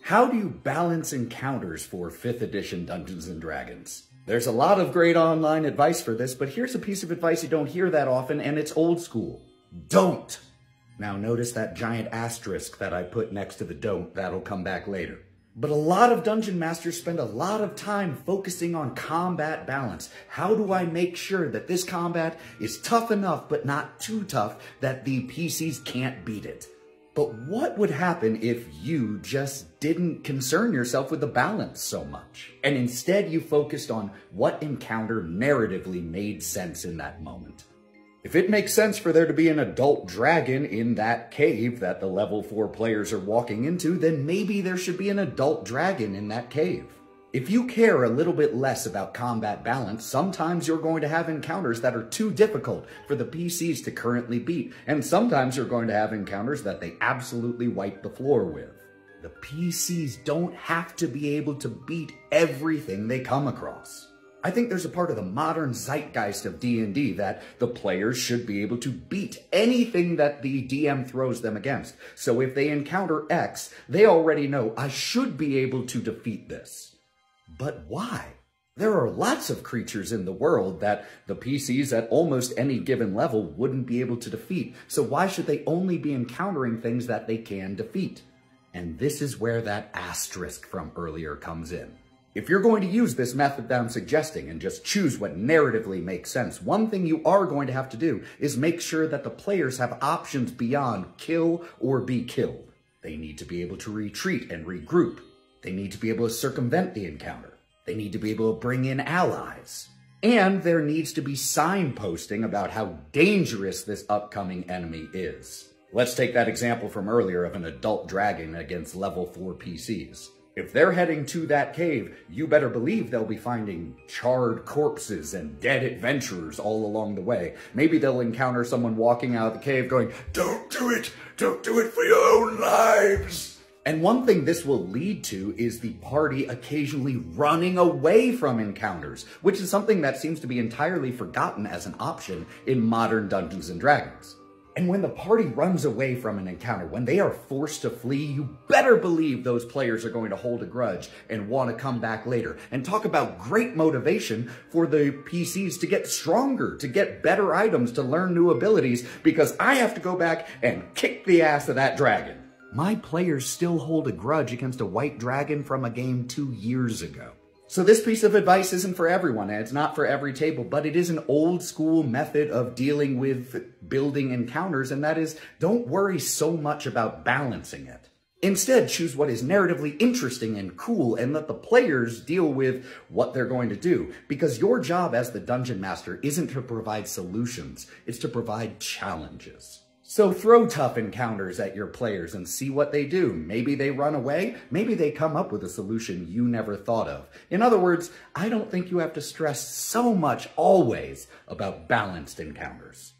How do you balance encounters for 5th edition Dungeons & Dragons? There's a lot of great online advice for this, but here's a piece of advice you don't hear that often, and it's old school. Don't! Now notice that giant asterisk that I put next to the don't. That'll come back later. But a lot of dungeon masters spend a lot of time focusing on combat balance. How do I make sure that this combat is tough enough but not too tough that the PCs can't beat it? But what would happen if you just didn't concern yourself with the balance so much, and instead you focused on what encounter narratively made sense in that moment? If it makes sense for there to be an adult dragon in that cave that the level 4 players are walking into, then maybe there should be an adult dragon in that cave. If you care a little bit less about combat balance, sometimes you're going to have encounters that are too difficult for the PCs to currently beat, and sometimes you're going to have encounters that they absolutely wipe the floor with. The PCs don't have to be able to beat everything they come across. I think there's a part of the modern zeitgeist of D&D that the players should be able to beat anything that the DM throws them against. So if they encounter X, they already know, I should be able to defeat this. But why? There are lots of creatures in the world that the PCs at almost any given level wouldn't be able to defeat, so why should they only be encountering things that they can defeat? And this is where that asterisk from earlier comes in. If you're going to use this method that I'm suggesting and just choose what narratively makes sense, one thing you are going to have to do is make sure that the players have options beyond kill or be killed. They need to be able to retreat and regroup. They need to be able to circumvent the encounter. They need to be able to bring in allies. And there needs to be signposting about how dangerous this upcoming enemy is. Let's take that example from earlier of an adult dragon against level 4 PCs. If they're heading to that cave, you better believe they'll be finding charred corpses and dead adventurers all along the way. Maybe they'll encounter someone walking out of the cave going, "Don't do it! Don't do it for your own lives!" And one thing this will lead to is the party occasionally running away from encounters, which is something that seems to be entirely forgotten as an option in modern Dungeons & Dragons. And when the party runs away from an encounter, when they are forced to flee, you better believe those players are going to hold a grudge and want to come back later. And talk about great motivation for the PCs to get stronger, to get better items, to learn new abilities, because I have to go back and kick the ass of that dragon. My players still hold a grudge against a white dragon from a game 2 years ago. So this piece of advice isn't for everyone, and it's not for every table, but it is an old school method of dealing with building encounters, and that is, don't worry so much about balancing it. Instead, choose what is narratively interesting and cool, and let the players deal with what they're going to do, because your job as the dungeon master isn't to provide solutions, it's to provide challenges. So throw tough encounters at your players and see what they do. Maybe they run away, maybe they come up with a solution you never thought of. In other words, I don't think you have to stress so much always about balanced encounters.